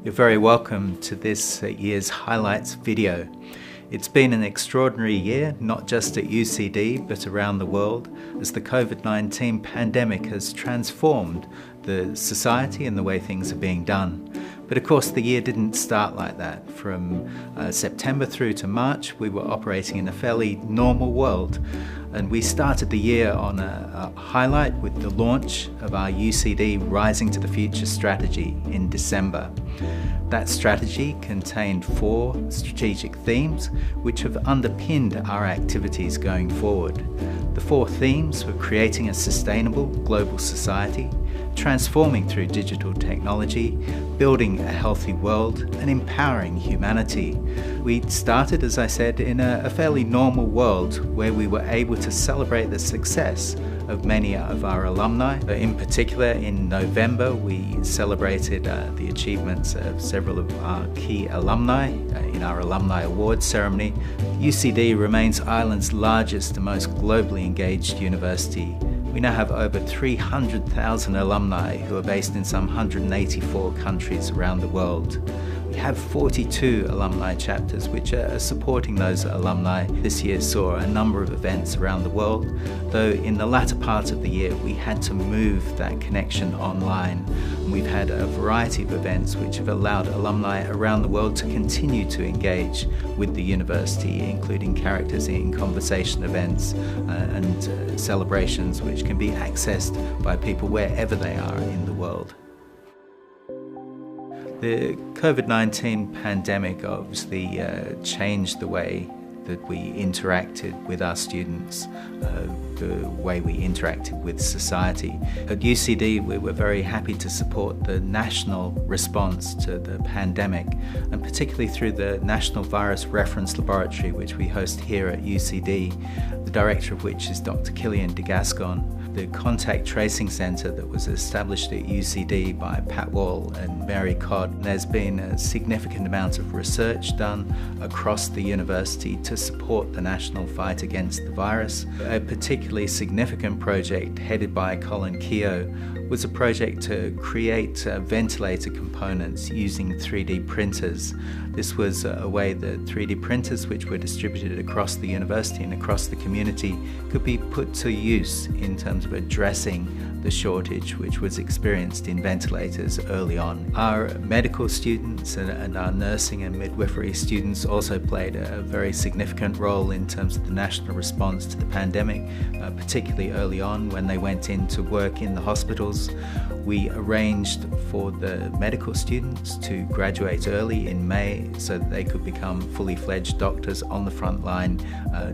You're very welcome to this year's highlights video. It's been an extraordinary year, not just at UCD, but around the world, as the COVID-19 pandemic has transformed the society and the way things are being done. But of course, the year didn't start like that. From September through to March, we were operating in a fairly normal world. And we started the year on a highlight with the launch of our UCD Rising to the Future strategy in December. That strategy contained 4 strategic themes which have underpinned our activities going forward. The 4 themes were creating a sustainable global society, transforming through digital technology, building a healthy world, and empowering humanity. We started, as I said, in a fairly normal world where we were able to celebrate the success of many of our alumni. In particular, in November, we celebrated the achievements of several of our key alumni in our Alumni Awards ceremony. UCD remains Ireland's largest and most globally engaged university. We now have over 300,000 alumni who are based in some 184 countries around the world. We have 42 alumni chapters which are supporting those alumni. This year saw a number of events around the world, though in the latter part of the year we had to move that connection online. And we've had a variety of events which have allowed alumni around the world to continue to engage with the university, including characters in conversation events and celebrations which can be accessed by people wherever they are in the world. The COVID-19 pandemic obviously changed the way that we interacted with our students, the way we interacted with society. At UCD, we were very happy to support the national response to the pandemic, and particularly through the National Virus Reference Laboratory, which we host here at UCD, the director of which is Dr. Killian de Gascon. The contact tracing centre that was established at UCD by Pat Wall and Mary Codd. There's been a significant amount of research done across the university to support the national fight against the virus. A particularly significant project headed by Colin Keogh was a project to create ventilator components using 3D printers. This was a way that 3D printers, which were distributed across the university and across the community, could be put to use in terms of addressing the shortage which was experienced in ventilators early on. Our medical students and our nursing and midwifery students also played a very significant role in terms of the national response to the pandemic, particularly early on when they went in to work in the hospitals. We arranged for the medical students to graduate early in May so that they could become fully fledged doctors on the front line,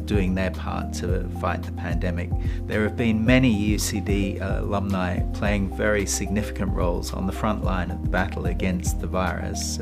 doing their part to fight the pandemic. There have been many UCD alumni playing very significant roles on the front line of the battle against the virus,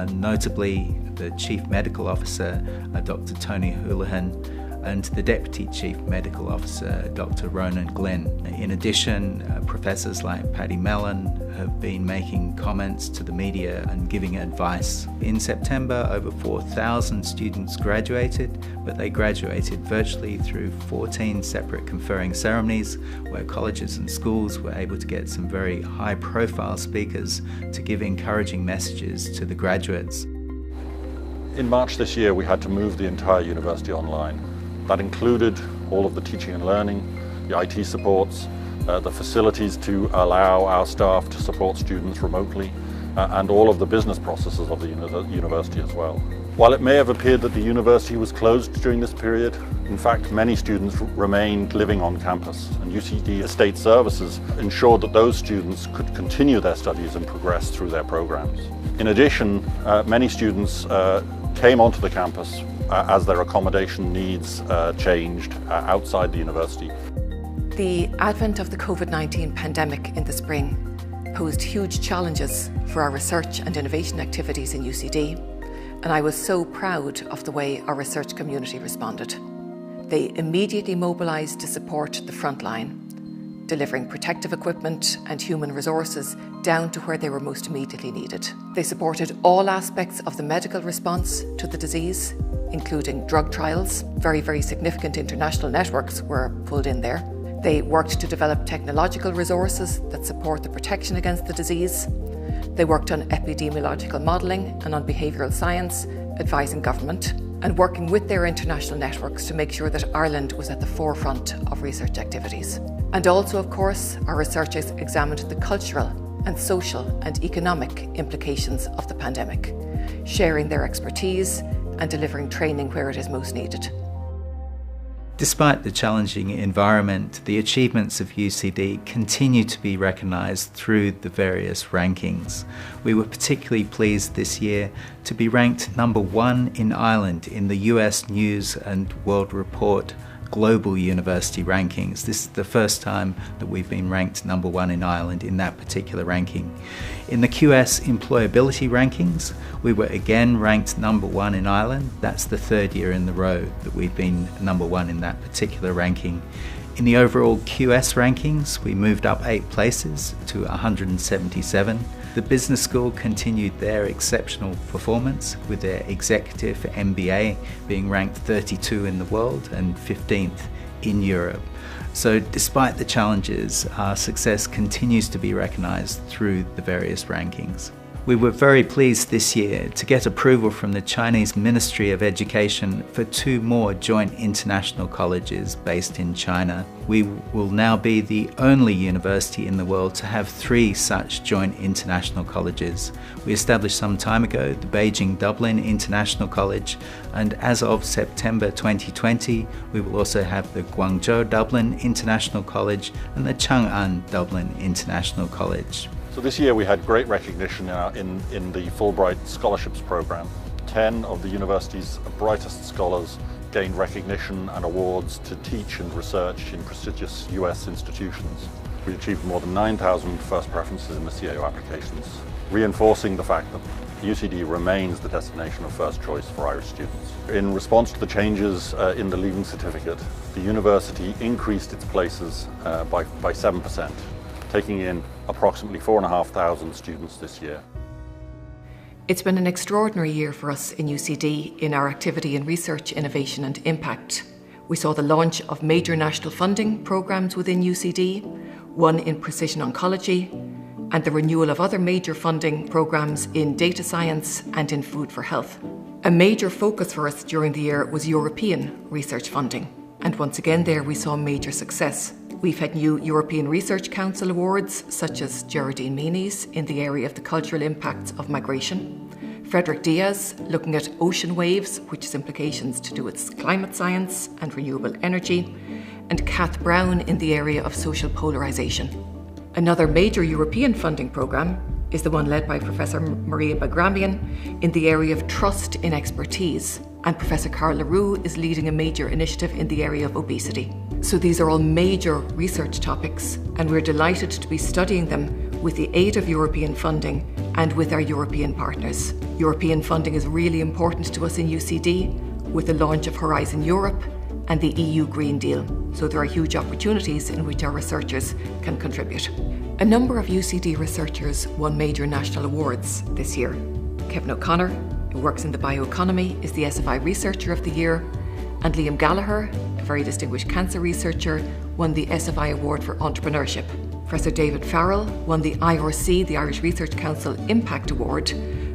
notably the Chief Medical Officer, Dr. Tony Houlihan, and the Deputy Chief Medical Officer, Dr. Ronan Glynn. In addition, professors like Paddy Mellon have been making comments to the media and giving advice. In September, over 4,000 students graduated, but they graduated virtually through 14 separate conferring ceremonies where colleges and schools were able to get some very high-profile speakers to give encouraging messages to the graduates. In March this year, we had to move the entire university online. That included all of the teaching and learning, the IT supports, the facilities to allow our staff to support students remotely, and all of the business processes of the university as well. While it may have appeared that the university was closed during this period, in fact, many students remained living on campus, and UCD Estate Services ensured that those students could continue their studies and progress through their programs. In addition, many students came onto the campus as their accommodation needs changed outside the university. The advent of the COVID-19 pandemic in the spring posed huge challenges for our research and innovation activities in UCD, and I was so proud of the way our research community responded. They immediately mobilised to support the front line, delivering protective equipment and human resources down to where they were most immediately needed. They supported all aspects of the medical response to the disease, including drug trials. Very significant international networks were pulled in there. They worked to develop technological resources that support the protection against the disease, They worked on epidemiological modelling and on behavioural science, advising government, and working with their international networks to make sure that Ireland was at the forefront of research activities. And also, of course, our researchers examined the cultural and social and economic implications of the pandemic, sharing their expertise and delivering training where it is most needed. Despite the challenging environment, the achievements of UCD continue to be recognised through the various rankings. We were particularly pleased this year to be ranked #1 in Ireland in the US News and World Report Global University Rankings. This is the first time that we've been ranked #1 in Ireland in that particular ranking. In the QS Employability Rankings, we were again ranked #1 in Ireland. That's the third year in a row that we've been #1 in that particular ranking. In the overall QS rankings, we moved up 8 places to 177. The business school continued their exceptional performance with their executive MBA being ranked 32 in the world and 15th in Europe. So despite the challenges, our success continues to be recognised through the various rankings. We were very pleased this year to get approval from the Chinese Ministry of Education for 2 more joint international colleges based in China. We will now be the only university in the world to have 3 such joint international colleges. We established some time ago the Beijing-Dublin International College, and as of September 2020, we will also have the Guangzhou-Dublin International College and the Chang'an-Dublin International College. So this year we had great recognition in the Fulbright Scholarships Program. 10 of the university's brightest scholars gained recognition and awards to teach and research in prestigious US institutions. We achieved more than 9,000 first preferences in the CAO applications, reinforcing the fact that UCD remains the destination of first choice for Irish students. In response to the changes in the Leaving Certificate, the university increased its places by 7%. Taking in approximately 4,500 students this year. It's been an extraordinary year for us in UCD in our activity in research, innovation and impact. We saw the launch of major national funding programmes within UCD, one in precision oncology, and the renewal of other major funding programmes in data science and in food for health. A major focus for us during the year was European research funding, and once again there we saw major success. We've had new European Research Council awards, such as Geraldine Meany's in the area of the cultural impacts of migration, Frederick Diaz looking at ocean waves, which has implications to do with climate science and renewable energy, and Kath Brown in the area of social polarisation. Another major European funding programme is the one led by Professor Maria Bagramian in the area of trust in expertise, and Professor Carl LaRue is leading a major initiative in the area of obesity. So these are all major research topics, and we're delighted to be studying them with the aid of European funding and with our European partners. European funding is really important to us in UCD with the launch of Horizon Europe and the EU Green Deal. So there are huge opportunities in which our researchers can contribute. A number of UCD researchers won major national awards this year. Kevin O'Connor, who works in the bioeconomy, is the SFI Researcher of the Year, and Liam Gallagher, a very distinguished cancer researcher, won the SFI Award for Entrepreneurship. Professor David Farrell won the IRC, the Irish Research Council Impact Award,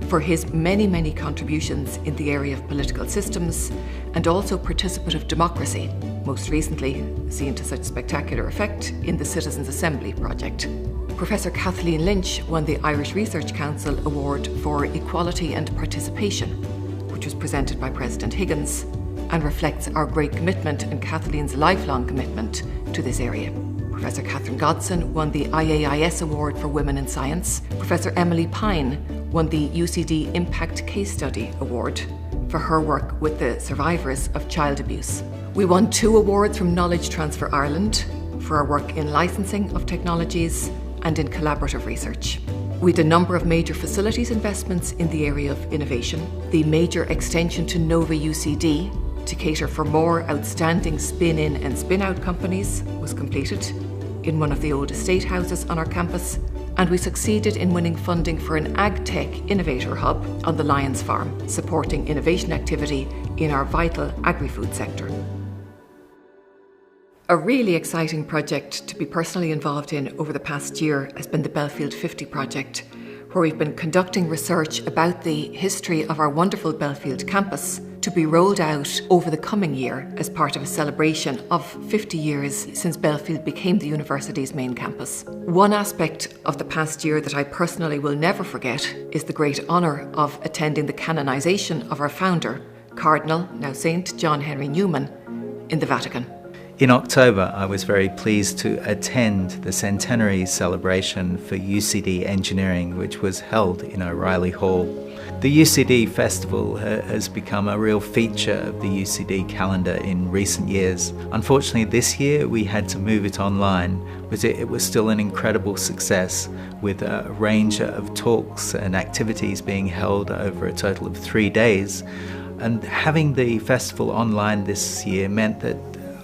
for his many contributions in the area of political systems and also participative democracy, most recently seen to such spectacular effect in the Citizens' Assembly project. Professor Kathleen Lynch won the Irish Research Council Award for Equality and Participation, which was presented by President Higgins and reflects our great commitment and Kathleen's lifelong commitment to this area. Professor Catherine Godson won the IAIS Award for Women in Science. Professor Emily Pine won the UCD Impact Case Study Award for her work with the survivors of child abuse. We won 2 awards from Knowledge Transfer Ireland for our work in licensing of technologies and in collaborative research. We did a number of major facilities investments in the area of innovation. The major extension to Nova UCD to cater for more outstanding spin-in and spin-out companies was completed in one of the old estate houses on our campus, and we succeeded in winning funding for an AgTech innovator hub on the Lions Farm, supporting innovation activity in our vital agri-food sector. A really exciting project to be personally involved in over the past year has been the Belfield 50 project, where we've been conducting research about the history of our wonderful Belfield campus, to be rolled out over the coming year as part of a celebration of 50 years since Belfield became the university's main campus. One aspect of the past year that I personally will never forget is the great honour of attending the canonisation of our founder, Cardinal, now Saint John Henry Newman, in the Vatican. In October, I was very pleased to attend the centenary celebration for UCD Engineering, which was held in O'Reilly Hall. The UCD Festival has become a real feature of the UCD calendar in recent years. Unfortunately, this year we had to move it online, but it was still an incredible success, with a range of talks and activities being held over a total of 3 days. And having the festival online this year meant that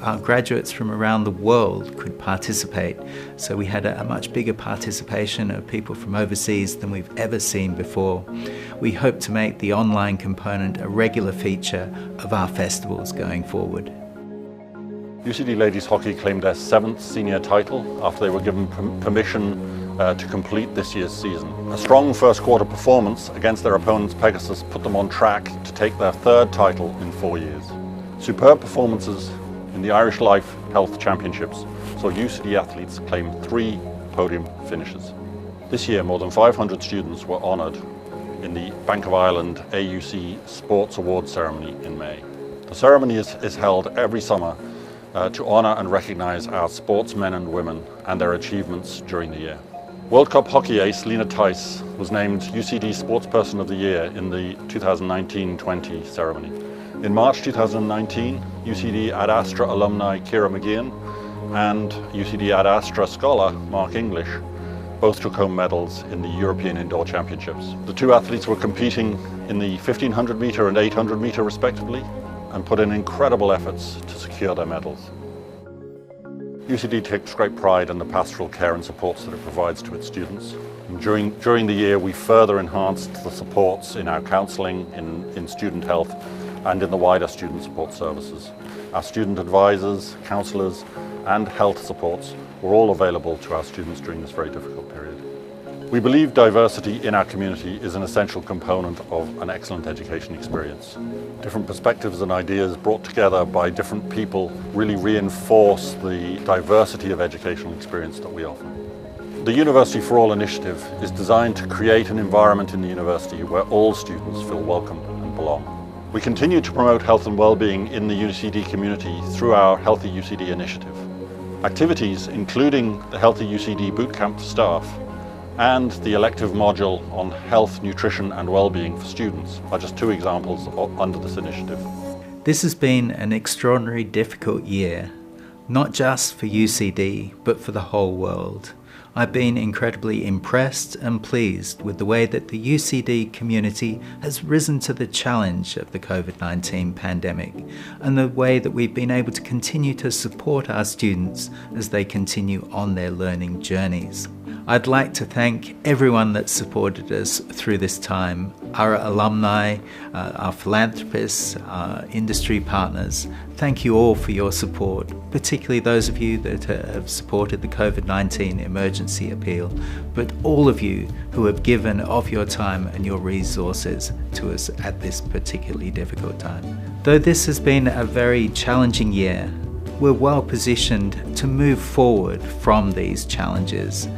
our graduates from around the world could participate. So we had a much bigger participation of people from overseas than we've ever seen before. We hope to make the online component a regular feature of our festivals going forward. UCD Ladies Hockey claimed their 7th senior title after they were given permission to complete this year's season. A strong first quarter performance against their opponents Pegasus put them on track to take their 3rd title in 4 years. Superb performances in the Irish Life Health Championships saw UCD athletes claim 3 podium finishes. This year, more than 500 students were honoured in the Bank of Ireland AUC Sports Awards ceremony in May. The ceremony is held every summer to honour and recognise our sportsmen and women and their achievements during the year. World Cup hockey ace Lena Theis was named UCD Sportsperson of the Year in the 2019-20 ceremony. In March 2019, UCD Ad Astra alumni Ciara McGeehan and UCD Ad Astra scholar Mark English both took home medals in the European Indoor Championships. The 2 athletes were competing in the 1500 metre and 800 metre respectively and put in incredible efforts to secure their medals. UCD takes great pride in the pastoral care and supports that it provides to its students. And during the year, we further enhanced the supports in our counselling, in student health, and in the wider student support services. Our student advisors, counsellors, and health supports were all available to our students during this very difficult period. We believe diversity in our community is an essential component of an excellent education experience. Different perspectives and ideas brought together by different people really reinforce the diversity of educational experience that we offer. The University for All initiative is designed to create an environment in the university where all students feel welcome and belong. We continue to promote health and well-being in the UCD community through our Healthy UCD initiative. Activities including the Healthy UCD Bootcamp for staff and the elective module on health, nutrition and well-being for students are just 2 examples under this initiative. This has been an extraordinarily difficult year, not just for UCD, but for the whole world. I've been incredibly impressed and pleased with the way that the UCD community has risen to the challenge of the COVID-19 pandemic and the way that we've been able to continue to support our students as they continue on their learning journeys. I'd like to thank everyone that supported us through this time, our alumni, our philanthropists, our industry partners. Thank you all for your support, particularly those of you that have supported the COVID-19 emergency appeal, but all of you who have given of your time and your resources to us at this particularly difficult time. Though this has been a very challenging year, we're well positioned to move forward from these challenges.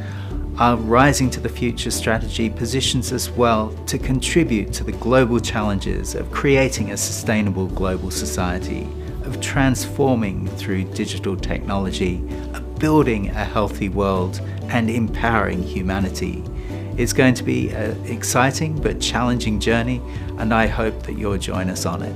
Our Rising to the Future strategy positions us well to contribute to the global challenges of creating a sustainable global society, of transforming through digital technology, of building a healthy world and empowering humanity. It's going to be an exciting but challenging journey, and I hope that you'll join us on it.